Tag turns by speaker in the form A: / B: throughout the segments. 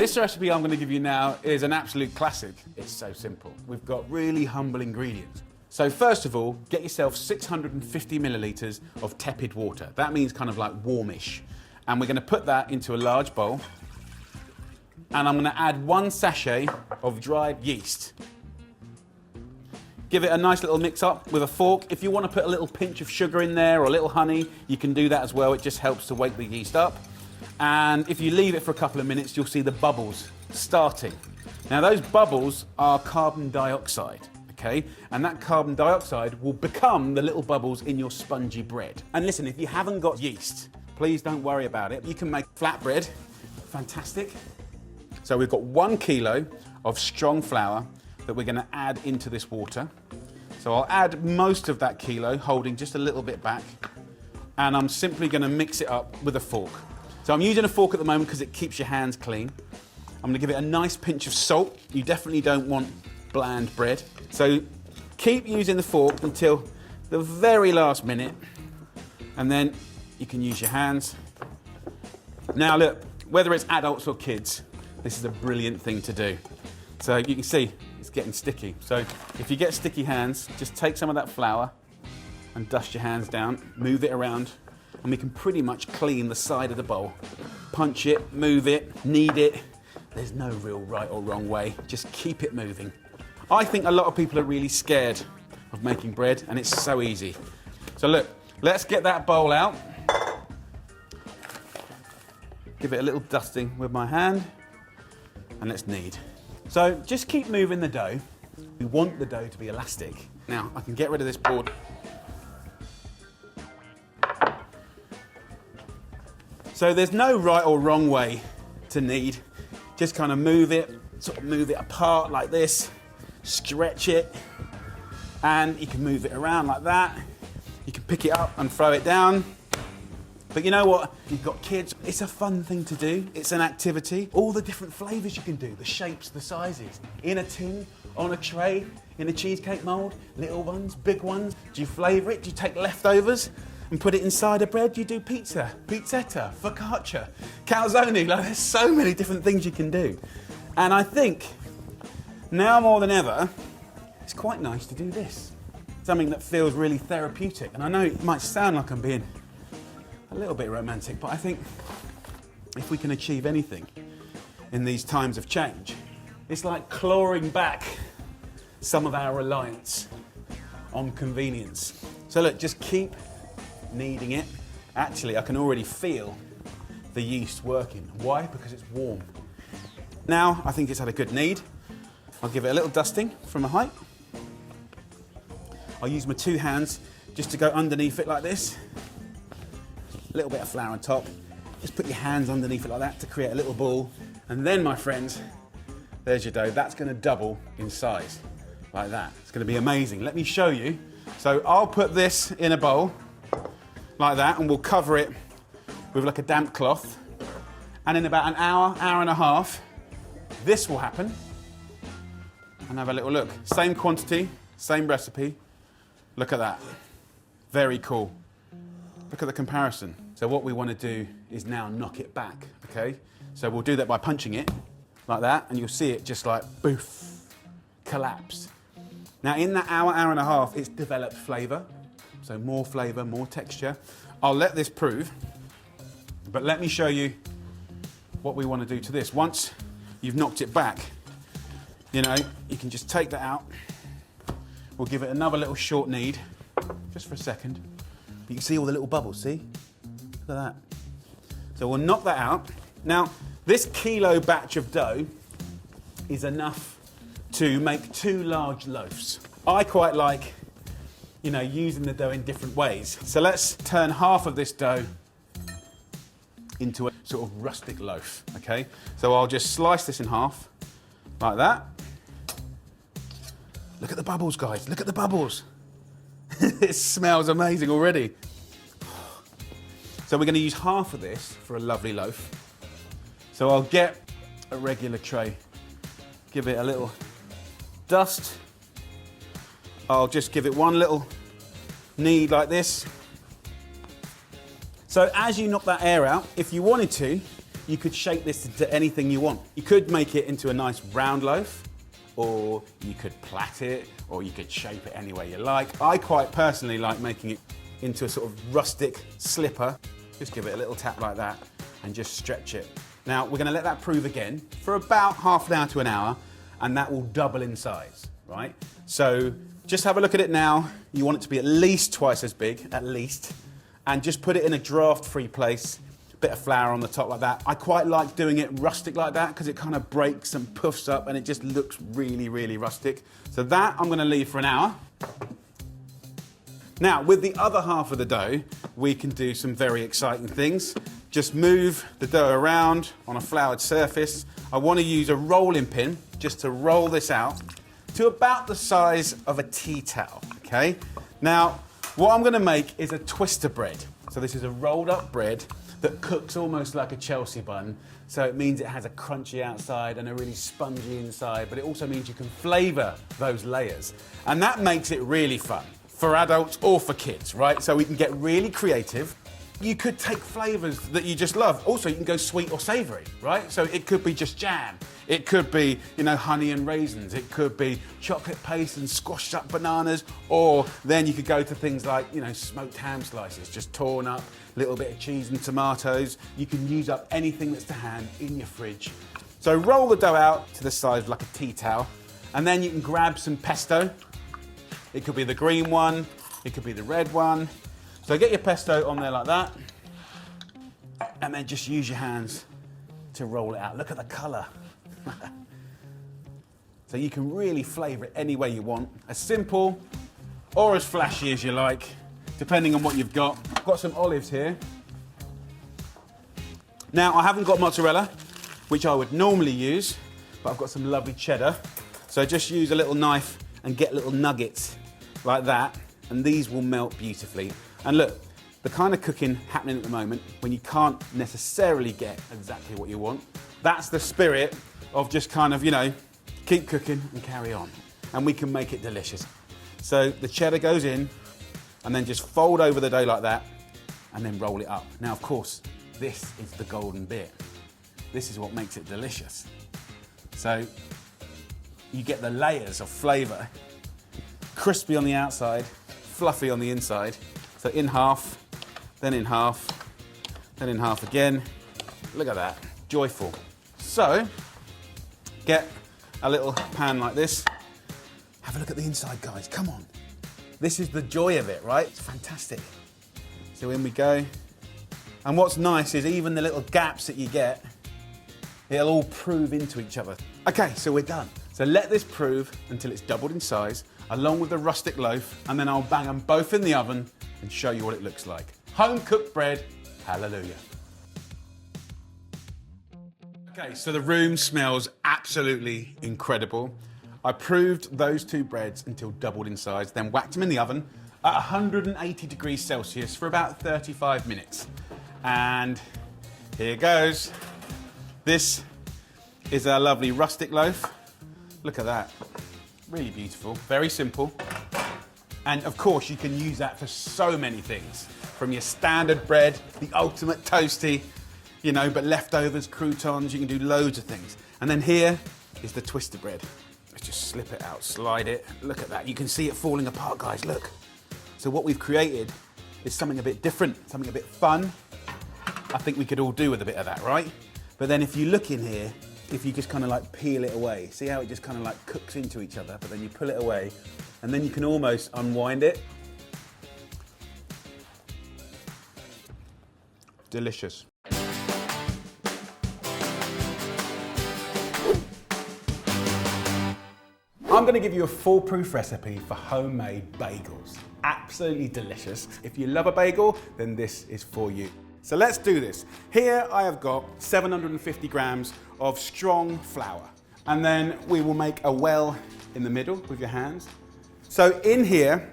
A: This recipe I'm going to give you now is an absolute classic. It's so simple. We've got really humble ingredients. So first of all, get yourself 650 millilitres of tepid water. That means kind of like warmish. And we're going to put that into a large bowl. And I'm going to add 1 sachet of dried yeast. Give it a nice little mix up with a fork. If you want to put a little pinch of sugar in there or a little honey, you can do that as well. It just helps to wake the yeast up. And if you leave it for a couple of minutes, you'll see the bubbles starting. Now those bubbles are carbon dioxide, okay? And that carbon dioxide will become the little bubbles in your spongy bread. And listen, if you haven't got yeast, please don't worry about it. You can make flatbread, fantastic. So we've got 1 kilo of strong flour that we're gonna add into this water. So I'll add most of that kilo, holding just a little bit back, and I'm simply gonna mix it up with a fork. So I'm using a fork at the moment because it keeps your hands clean. I'm gonna give it a nice pinch of salt. You definitely don't want bland bread. So keep using the fork until the very last minute, and then you can use your hands. Now look, whether it's adults or kids, this is a brilliant thing to do. So you can see it's getting sticky. So if you get sticky hands, just take some of that flour and dust your hands down, move it around, and we can pretty much clean the side of the bowl. Punch it, move it, knead it. There's no real right or wrong way. Just keep it moving. I think a lot of people are really scared of making bread, and it's so easy. So look, let's get that bowl out. Give it a little dusting with my hand, and let's knead. So just keep moving the dough. We want the dough to be elastic. Now, I can get rid of this board. So there's no right or wrong way to knead. Just kind of move it, sort of move it apart like this, stretch it, and you can move it around like that. You can pick it up and throw it down. But you know what? If you've got kids, it's a fun thing to do. It's an activity. All the different flavours you can do, the shapes, the sizes. In a tin, on a tray, in a cheesecake mould, little ones, big ones. Do you flavour it? Do you take leftovers and put it inside a bread? Do you do pizza, pizzetta, focaccia, calzone? Like, there's so many different things you can do. And I think now more than ever, it's quite nice to do this. Something that feels really therapeutic. And I know it might sound like I'm being a little bit romantic, but I think if we can achieve anything in these times of change, it's like clawing back some of our reliance on convenience. So look, just keep kneading it. Actually, I can already feel the yeast working. Why? Because it's warm. Now, I think it's had a good knead. I'll give it a little dusting from a height. I'll use my 2 hands just to go underneath it like this. A little bit of flour on top. Just put your hands underneath it like that to create a little ball. And then, my friends, there's your dough. That's going to double in size, like that. It's going to be amazing. Let me show you. So I'll put this in a bowl, like that, and we'll cover it with like a damp cloth. And in about an hour, hour and a half, this will happen. And have a little look. Same quantity, same recipe. Look at that. Very cool. Look at the comparison. So what we want to do is now knock it back, okay? So we'll do that by punching it like that, and you'll see it just like boof, collapse. Now in that hour, hour and a half, it's developed flavour. So more flavour, more texture. I'll let this prove, but let me show you what we want to do to this. Once you've knocked it back, you know, you can just take that out. We'll give it another little short knead, just for a second. You can see all the little bubbles, see? Look at that. So we'll knock that out. Now, this kilo batch of dough is enough to make 2 large loaves. I quite like, you know, using the dough in different ways. So let's turn half of this dough into a sort of rustic loaf, okay? So I'll just slice this in half, like that. Look at the bubbles, guys, look at the bubbles. It smells amazing already. So we're going to use half of this for a lovely loaf. So I'll get a regular tray, give it a little dust. I'll just give it one little knead like this. So as you knock that air out, if you wanted to, you could shape this into anything you want. You could make it into a nice round loaf, or you could plait it, or you could shape it any way you like. I quite personally like making it into a sort of rustic slipper. Just give it a little tap like that and just stretch it. Now we're gonna let that prove again for about half an hour to an hour, and that will double in size, right? So just have a look at it now. You want it to be at least twice as big, at least, and just put it in a draft-free place. Bit of flour on the top like that. I quite like doing it rustic like that because it kind of breaks and puffs up and it just looks really, really rustic. So that I'm gonna leave for an hour. Now, with the other half of the dough, we can do some very exciting things. Just move the dough around on a floured surface. I want to use a rolling pin just to roll this out to about the size of a tea towel, okay? Now, what I'm gonna make is a twister bread. So this is a rolled up bread that cooks almost like a Chelsea bun. So it means it has a crunchy outside and a really spongy inside, but it also means you can flavor those layers. And that makes it really fun for adults or for kids, right? So we can get really creative. You could take flavors that you just love. Also, you can go sweet or savory, right? So it could be just jam. It could be, you know, honey and raisins. It could be chocolate paste and squashed up bananas. Or then you could go to things like, you know, smoked ham slices, just torn up, little bit of cheese and tomatoes. You can use up anything that's to hand in your fridge. So roll the dough out to the size of like a tea towel. And then you can grab some pesto. It could be the green one. It could be the red one. So get your pesto on there like that, and then just use your hands to roll it out. Look at the colour. So you can really flavour it any way you want, as simple or as flashy as you like, depending on what you've got. I've got some olives here. Now, I haven't got mozzarella, which I would normally use, but I've got some lovely cheddar. So just use a little knife and get little nuggets like that, and these will melt beautifully. And look, the kind of cooking happening at the moment, when you can't necessarily get exactly what you want, that's the spirit of just kind of, you know, keep cooking and carry on. And we can make it delicious. So the cheddar goes in, and then just fold over the dough like that, and then roll it up. Now, of course, this is the golden bit. This is what makes it delicious. So you get the layers of flavour, crispy on the outside, fluffy on the inside. So in half, then in half, then in half again. Look at that, joyful. So, get a little pan like this. Have a look at the inside, guys, come on. This is the joy of it, right? It's fantastic. So in we go. And what's nice is even the little gaps that you get, it'll all prove into each other. Okay, so we're done. So let this prove until it's doubled in size, along with the rustic loaf, and then I'll bang them both in the oven and show you what it looks like. Home cooked bread, hallelujah. Okay, so the room smells absolutely incredible. I proved those two breads until doubled in size, then whacked them in the oven at 180 degrees Celsius for about 35 minutes. And here goes. This is our lovely rustic loaf. Look at that, really beautiful, very simple. And of course, you can use that for so many things. From your standard bread, the ultimate toasty, you know, but leftovers, croutons, you can do loads of things. And then here is the twister bread. Let's just slip it out, slide it. Look at that, you can see it falling apart, guys, look. So what we've created is something a bit different, something a bit fun. I think we could all do with a bit of that, right? But then if you look in here, if you just kind of like peel it away, see how it just kind of like cooks into each other, but then you pull it away, and then you can almost unwind it. Delicious. I'm going to give you a foolproof recipe for homemade bagels. Absolutely delicious. If you love a bagel, then this is for you. So let's do this. Here I have got 750 grams of strong flour. And then we will make a well in the middle with your hands. So in here,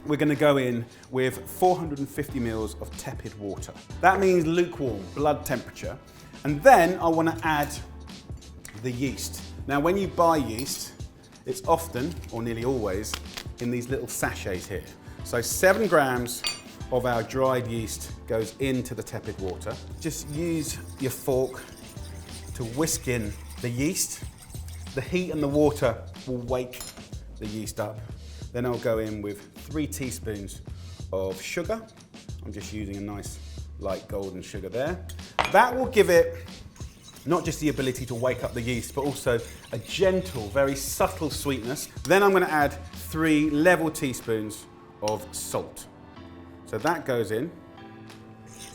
A: we're going to go in with 450 mils of tepid water. That means lukewarm, blood temperature. And then I want to add the yeast. Now when you buy yeast, it's often, or nearly always, in these little sachets here. So 7 grams of our dried yeast goes into the tepid water. Just use your fork to whisk in the yeast. The heat and the water will wake the yeast up. Then I'll go in with 3 teaspoons of sugar. I'm just using a nice light golden sugar there. That will give it not just the ability to wake up the yeast, but also a gentle, very subtle sweetness. Then I'm going to add 3 level teaspoons of salt. So that goes in.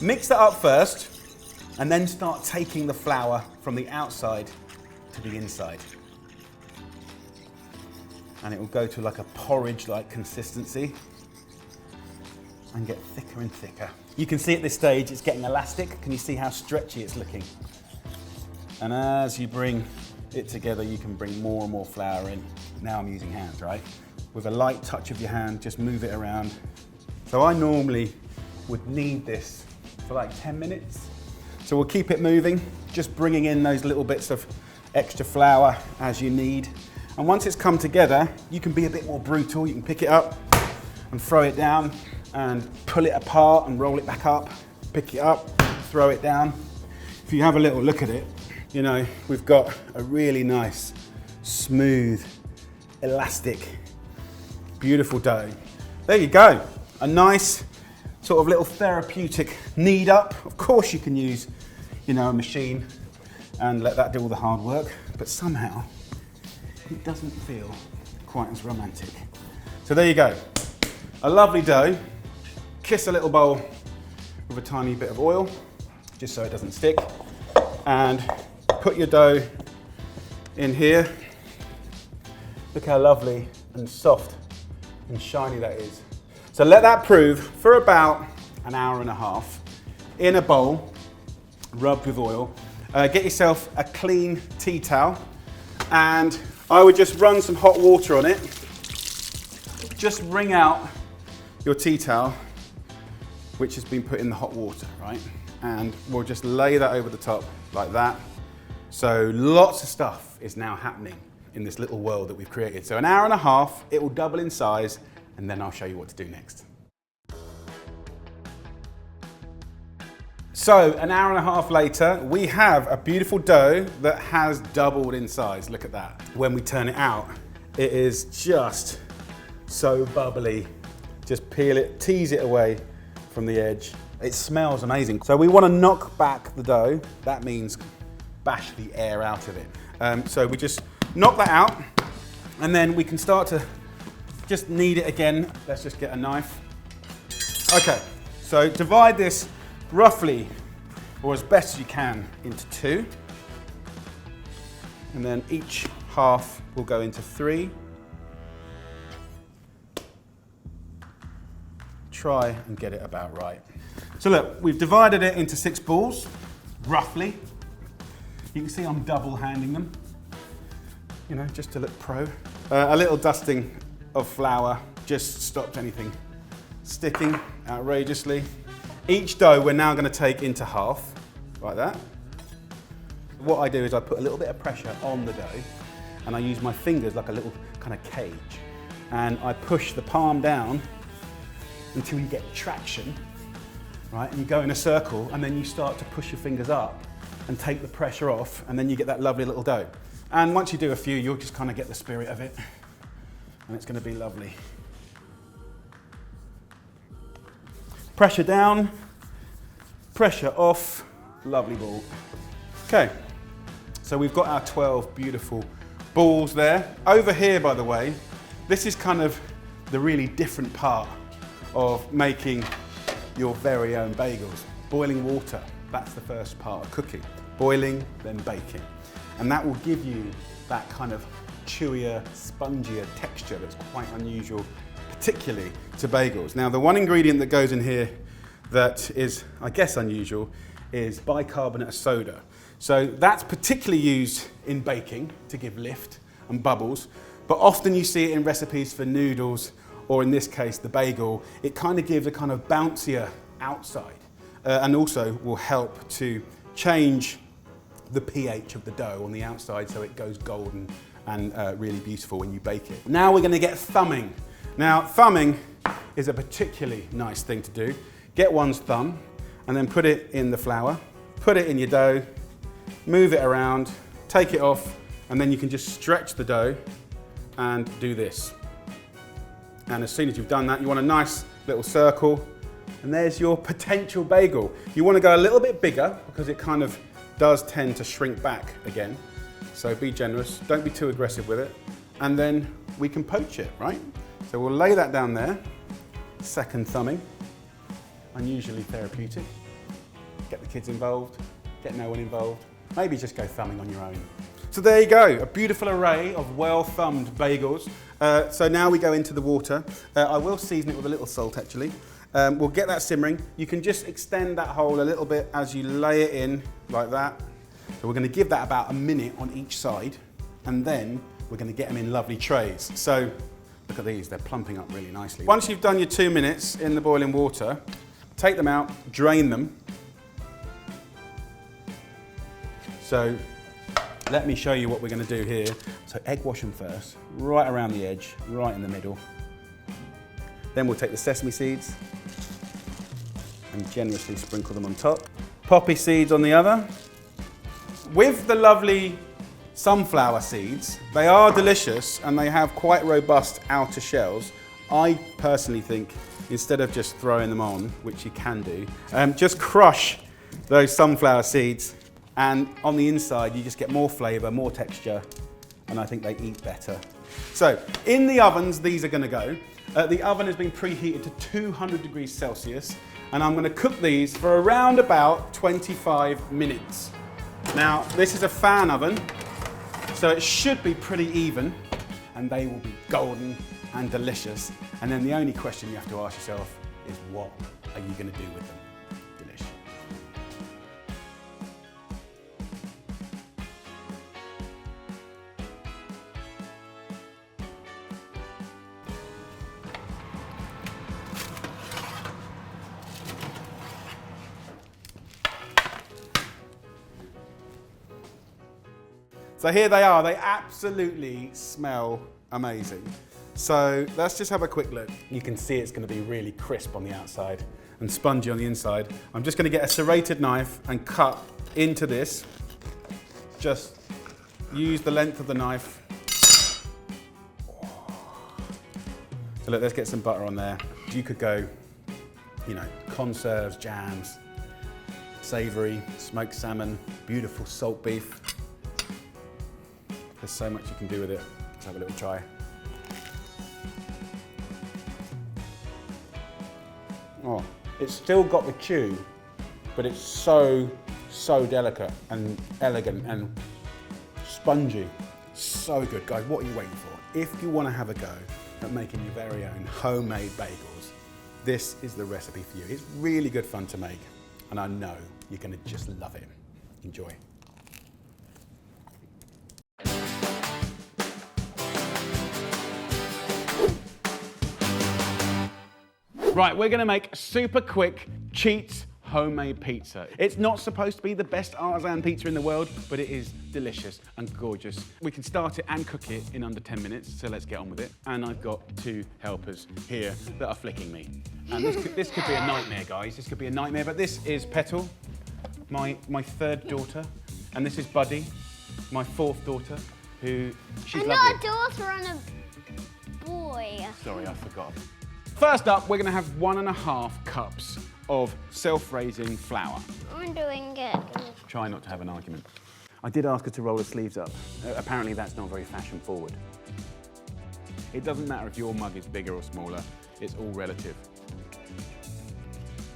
A: Mix that up first, and then start taking the flour from the outside to the inside. And it will go to like a porridge-like consistency and get thicker and thicker. You can see at this stage it's getting elastic. Can you see how stretchy it's looking? And as you bring it together, you can bring more and more flour in. Now I'm using hands, right? With a light touch of your hand, just move it around. So I normally would knead this for like 10 minutes. So we'll keep it moving, just bringing in those little bits of extra flour as you need. And once it's come together, you can be a bit more brutal. You can pick it up and throw it down and pull it apart and roll it back up, pick it up, throw it down. If you have a little look at it, you know, we've got a really nice, smooth, elastic, beautiful dough. There you go. A nice sort of little therapeutic knead up. Of course you can use, you know, a machine and let that do all the hard work, but somehow it doesn't feel quite as romantic. So there you go. A lovely dough. Kiss a little bowl with a tiny bit of oil, just so it doesn't stick. And put your dough in here. Look how lovely and soft and shiny that is. So let that prove for about an hour and a half in a bowl, rubbed with oil. Get yourself a clean tea towel, and I would just run some hot water on it. Just wring out your tea towel, which has been put in the hot water, right? And we'll just lay that over the top like that. So lots of stuff is now happening in this little world that we've created. So an hour and a half, it will double in size, and then I'll show you what to do next. So an hour and a half later, we have a beautiful dough that has doubled in size. Look at that. When we turn it out, it is just so bubbly. Just peel it, tease it away from the edge. It smells amazing. So we want to knock back the dough. That means bash the air out of it. So we just knock that out, and then we can start to just knead it again. Let's just get a knife. Okay, so divide this roughly, or as best as you can, into 2. And then each half will go into 3. Try and get it about right. So look, we've divided it into 6 balls, roughly. You can see I'm double-handing them, you know, just to look pro. A little dusting of flour just stopped anything sticking outrageously. Each dough we're now going to take into half, like that. What I do is I put a little bit of pressure on the dough, and I use my fingers like a little kind of cage, and I push the palm down until you get traction, right? And you go in a circle, and then you start to push your fingers up and take the pressure off, and then you get that lovely little dough. And once you do a few, you'll just kind of get the spirit of it, and it's going to be lovely. Pressure down, pressure off, lovely ball. Okay, so we've got our 12 beautiful balls there. Over here, by the way, this is kind of the really different part of making your very own bagels. Boiling water, that's the first part of cooking. Boiling, then baking. And that will give you that kind of chewier, spongier texture that's quite unusual, particularly to bagels. Now, the one ingredient that goes in here that is, I guess, unusual is bicarbonate of soda. So that's particularly used in baking to give lift and bubbles, but often you see it in recipes for noodles, or in this case, the bagel. It kind of gives a kind of bouncier outside, and also will help to change the pH of the dough on the outside so it goes golden and really beautiful when you bake it. Now we're going to get thumbing. Now, thumbing is a particularly nice thing to do. Get one's thumb and then put it in the flour, put it in your dough, move it around, take it off, and then you can just stretch the dough and do this. And as soon as you've done that, you want a nice little circle, and there's your potential bagel. You want to go a little bit bigger because it kind of does tend to shrink back again. So be generous, don't be too aggressive with it. And then we can poach it, right? So we'll lay that down there, second thumbing, unusually therapeutic. Get the kids involved, get no one involved. Maybe just go thumbing on your own. So there you go, a beautiful array of well-thumbed bagels. So now we go into the water. I will season it with a little salt actually. We'll get that simmering. You can just extend that hole a little bit as you lay it in like that. So we're going to give that about a minute on each side, and then we're going to get them in lovely trays. So look at these, they're plumping up really nicely. Once you've done your 2 minutes in the boiling water, take them out, drain them. So let me show you what we're going to do here. So egg wash them first, right around the edge, right in the middle. Then we'll take the sesame seeds and generously sprinkle them on top. Poppy seeds on the other. With the lovely sunflower seeds, they are delicious and they have quite robust outer shells. I personally think instead of just throwing them on, which you can do, just crush those sunflower seeds, and on the inside you just get more flavour, more texture, and I think they eat better. So in the ovens these are going to go. The oven has been preheated to 200 degrees Celsius, and I'm going to cook these for around about 25 minutes. Now this is a fan oven, so it should be pretty even, and they will be golden and delicious. And then the only question you have to ask yourself is, what are you going to do with them? Delish. So here they are, they absolutely smell amazing. So let's just have a quick look. You can see it's going to be really crisp on the outside and spongy on the inside. I'm just going to get a serrated knife and cut into this. Just use the length of the knife. So look, let's get some butter on there. You could go, you know, conserves, jams, savoury, smoked salmon, beautiful salt beef. There's so much you can do with it. Let's have a little try. Oh, it's still got the chew, but it's so delicate and elegant and spongy. So good, guys. What are you waiting for? If you want to have a go at making your very own homemade bagels, this is the recipe for you. It's really good fun to make, and I know you're going to just love it. Enjoy. Right, we're going to make a super quick Cheats homemade pizza. It's not supposed to be the best artisan pizza in the world, but it is delicious and gorgeous. We can start it and cook it in under 10 minutes, so let's get on with it. And I've got 2 helpers here that are flicking me. And this could be a nightmare, guys. This could be a nightmare, but this is Petal, my 3rd daughter, and this is Buddy, my 4th daughter, who, she's lovely.
B: I'm not a daughter, I'm a boy.
A: Sorry, I forgot. First up, we're going to have 1.5 cups of self-raising flour.
B: I'm doing it.
A: Try not to have an argument. I did ask her to roll her sleeves up. Apparently that's not very fashion forward. It doesn't matter if your mug is bigger or smaller, it's all relative.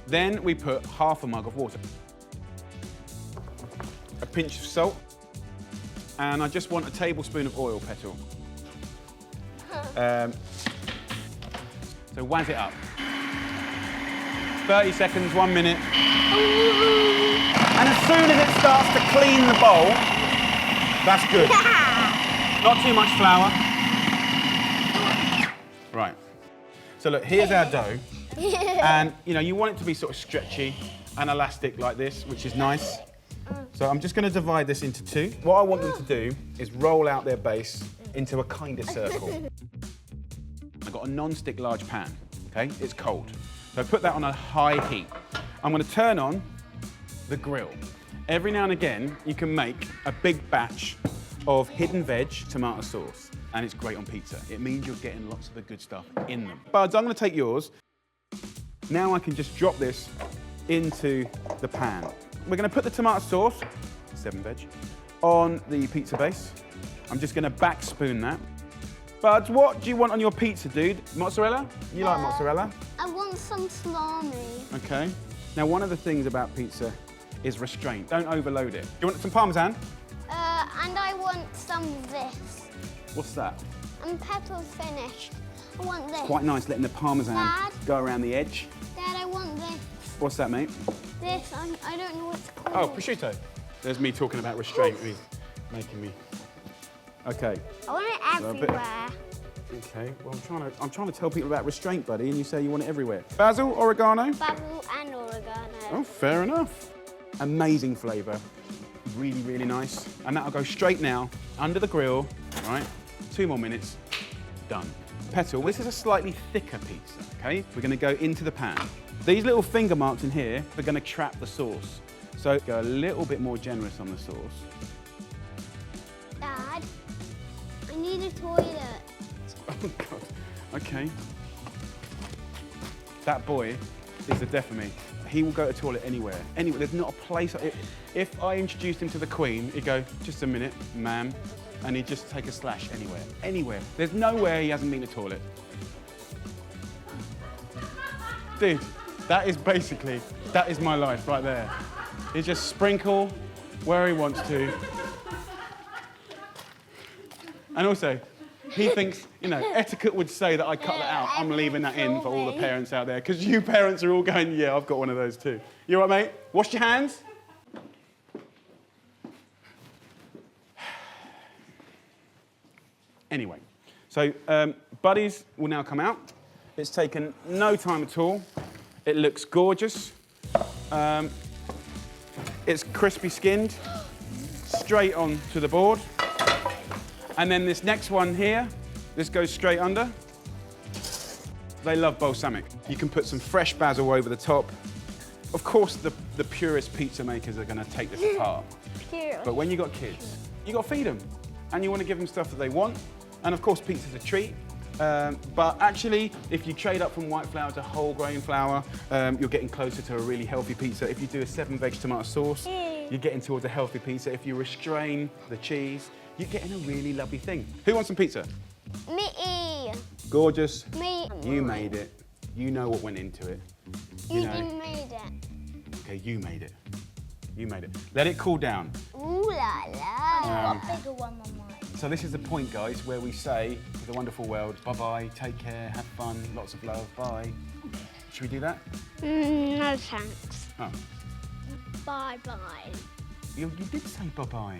A: Then we put half a mug of water, a pinch of salt, and I just want a tablespoon of oil, Petal. So wazz it up. 30 seconds, 1 minute. And as soon as it starts to clean the bowl, that's good. Not too much flour. Right. So look, here's our dough. And you know, you want it to be sort of stretchy and elastic like this, which is nice. So I'm just going to divide this into 2. What I want them to do is roll out their base into a kind of circle. I've got a non-stick large pan. okay? It's cold. So put that on a high heat. I'm gonna turn on the grill. Every now and again, you can make a big batch of hidden veg tomato sauce, and it's great on pizza. It means you're getting lots of the good stuff in them. Buds, I'm gonna take yours. Now I can just drop this into the pan. We're gonna put the tomato sauce, 7 veg, on the pizza base. I'm just gonna back spoon that. Buds, what do you want on your pizza, dude? Mozzarella? You like mozzarella?
B: I want some salami.
A: Okay. Now, one of the things about pizza is restraint. Don't overload it. You want some Parmesan?
B: And I want some of this.
A: What's that?
B: And peppers finished. I want this.
A: Quite nice letting the Parmesan
B: Dad?
A: go around the edge.
B: Dad, I want this.
A: What's that, mate?
B: This, I don't know what it's
A: Oh,
B: called.
A: prosciutto. There's me talking about restraint. He's making me. Okay.
B: I want it
A: So a bit-
B: everywhere.
A: Okay. Well, I'm trying to tell people about restraint, buddy, and you say you want it everywhere. Basil, oregano.
B: Basil and oregano.
A: Oh, fair enough. Amazing flavour. Really, really nice. And that'll go straight now under the grill. Right. 2 more minutes. Done. Petal, this is a slightly thicker pizza, okay? We're gonna go into the pan. These little finger marks in here are gonna trap the sauce. So go a little bit more generous on the sauce.
B: Dad, I need a toilet.
A: Oh, God. Okay. That boy is the death of me. He will go to the toilet anywhere. Anywhere. There's not a place. If I introduced him to the Queen, he'd go, just a minute, ma'am. And he'd just take a slash anywhere. Anywhere. There's nowhere he hasn't been to the toilet. Dude, that is my life right there. He just sprinkle where he wants to. And also, he thinks, etiquette would say that I cut that out. I'm leaving that in for all the parents out there, because you parents are all going, yeah, I've got one of those too. You all right, mate? Wash your hands. Anyway, so Buddies will now come out. It's taken no time at all. It looks gorgeous. It's crispy skinned, straight on to the board. And then this next one here, this goes straight under. They love balsamic. You can put some fresh basil over the top. Of course, the purest pizza makers are gonna take this apart. But when you've got kids, you got to feed them. And you want to give them stuff that they want. And of course, pizza's a treat. But actually, if you trade up from white flour to whole grain flour, you're getting closer to a really healthy pizza. If you do a 7 veg tomato sauce, you're getting towards a healthy pizza. If you restrain the cheese, you're getting a really lovely thing. Who wants some pizza?
B: Me.
A: Gorgeous.
B: Me.
A: You made it. You know what went into it.
B: You
A: know.
B: didn't made it.
A: Okay, you made it. You made it. Let it cool down.
B: Ooh la la. Got a bigger one on mine.
A: So this is the point, guys, where we say to the wonderful world, bye-bye, take care, have fun, lots of love, bye. Should we do that?
B: No thanks.
A: Oh,
B: Bye bye.
A: you did say bye-bye.